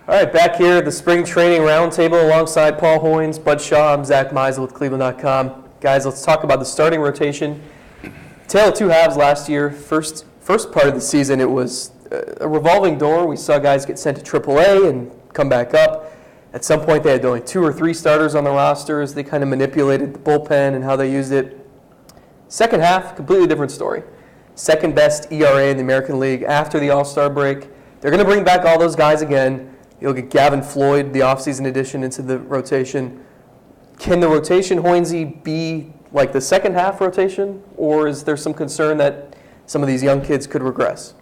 All right, back here at the spring training roundtable alongside Paul Hoynes, Bud Shaw. I'm Zack Meisel with cleveland.com. Guys, let's talk about the starting rotation. Tale of two halves last year. First part of the season, it was a revolving door. We saw guys get sent to AAA and come back up. At some point, they had only 2 or 3 starters on the rosters. They kind of manipulated the bullpen and how they used it. Second half, completely different story. Second best ERA in the American League after the All-Star break. They're going to bring back all those guys again. You'll get Gavin Floyd, the offseason addition, into the rotation. Can the rotation, Hoynesy, be like the second half rotation, or is there some concern that some of these young kids could regress?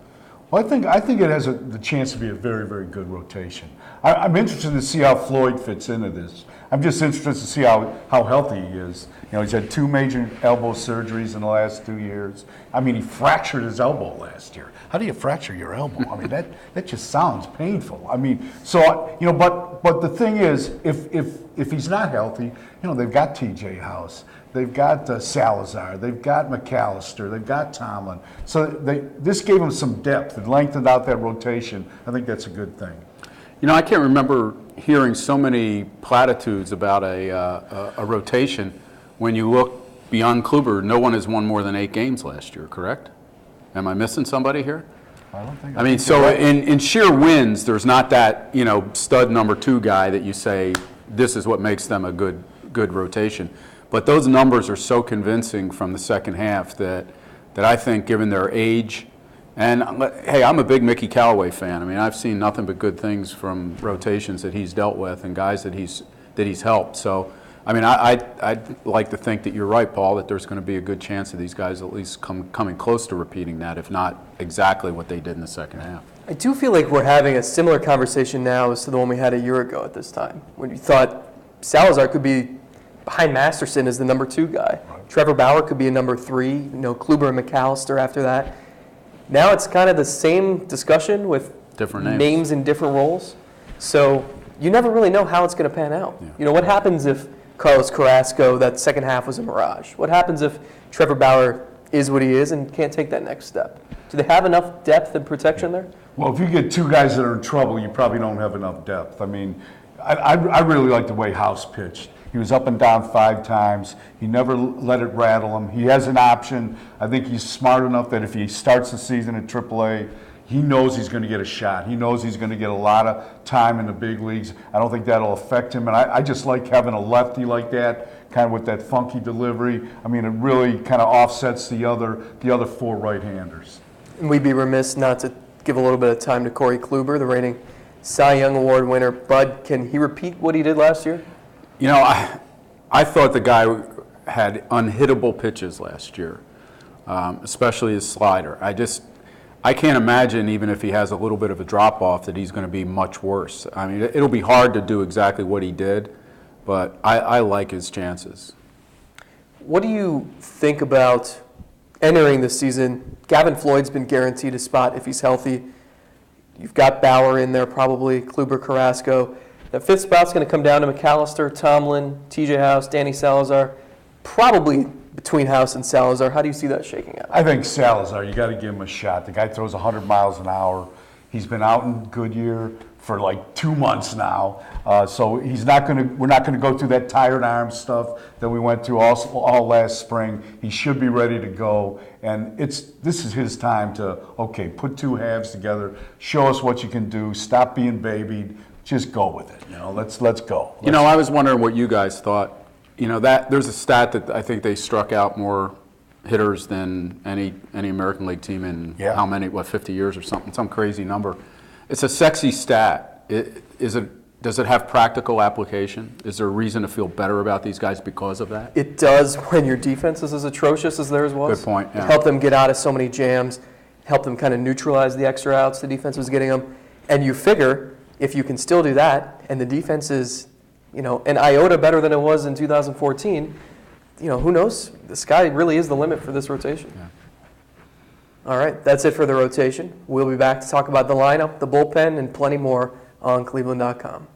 Well, I think it has the chance to be a very, very good rotation. I'm interested to see how Floyd fits into this. I'm just interested to see how healthy he is. You know, he's had 2 major elbow surgeries in the last 2 years. I mean, he fractured his elbow last year. How do you fracture your elbow? I mean, that just sounds painful. I mean, so, you know, but the thing is, if he's not healthy, you know, they've got TJ House, they've got Salazar, they've got McAllister, they've got Tomlin. So this gave them some depth. It lengthened out that rotation. I think that's a good thing. You know, I can't remember hearing so many platitudes about a rotation. When you look beyond Kluber, no one has won more than 8 games last year, correct? Am I missing somebody here? I don't think. I mean, so in sheer wins, there's not that, you know, stud number 2 guy that you say this is what makes them a good rotation. But those numbers are so convincing from the second half that I think, given their age, and hey, I'm a big Mickey Callaway fan. I mean, I've seen nothing but good things from rotations that he's dealt with and guys that he's helped. So, I mean, I'd like to think that you're right, Paul, that there's going to be a good chance of these guys at least coming close to repeating that, if not exactly what they did in the second half. I do feel like we're having a similar conversation now as to the one we had a year ago at this time, when you thought Salazar could be behind Masterson as the number 2 guy. Right. Trevor Bauer could be a number 3, you know, Kluber and McAllister after that. Now it's kind of the same discussion with different names in different roles. So you never really know how it's going to pan out. Yeah. You know, what happens if Carlos Carrasco, that second half was a mirage? What happens if Trevor Bauer is what he is and can't take that next step? Do they have enough depth and protection there? Well, if you get 2 guys that are in trouble, you probably don't have enough depth. I mean, I really like the way House pitched. He was up and down 5 times. He never let it rattle him. He has an option. I think he's smart enough that if he starts the season at AAA, he knows he's going to get a shot. He knows he's going to get a lot of time in the big leagues. I don't think that'll affect him. And I just like having a lefty like that, kind of with that funky delivery. I mean, it really kind of offsets the other 4 right-handers. And we'd be remiss not to give a little bit of time to Corey Kluber, the reigning Cy Young Award winner. Bud, can he repeat what he did last year? You know, I thought the guy had unhittable pitches last year, especially his slider. I can't imagine, even if he has a little bit of a drop-off, that he's going to be much worse. I mean, it'll be hard to do exactly what he did, but I like his chances. What do you think about entering the season? Gavin Floyd's been guaranteed a spot if he's healthy. You've got Bauer in there probably, Kluber, Carrasco. The 5th spot's going to come down to McAllister, Tomlin, TJ House, Danny Salazar, probably between House and Salazar. How do you see that shaking out? I think Salazar, you got to give him a shot. The guy throws 100 miles an hour. He's been out in Goodyear for like 2 months now, so we're not going to go through that tired arm stuff that we went through all last spring. He should be ready to go, and this is his time to put 2 halves together, show us what you can do, stop being babied. Just go with it, you know. Let's go. You know, I was wondering what you guys thought. You know, that there's a stat that I think they struck out more hitters than any American League team in how many, 50 years or something, some crazy number. It's a sexy stat. Does it have practical application? Is there a reason to feel better about these guys because of that? It does when your defense is as atrocious as theirs was. Good point. Yeah. It helped them get out of so many jams, helped them kind of neutralize the extra outs the defense was getting them, and you figure, if you can still do that, and the defense is, you know, an iota better than it was in 2014, you know, who knows? The sky really is the limit for this rotation. Yeah. All right, that's it for the rotation. We'll be back to talk about the lineup, the bullpen, and plenty more on cleveland.com.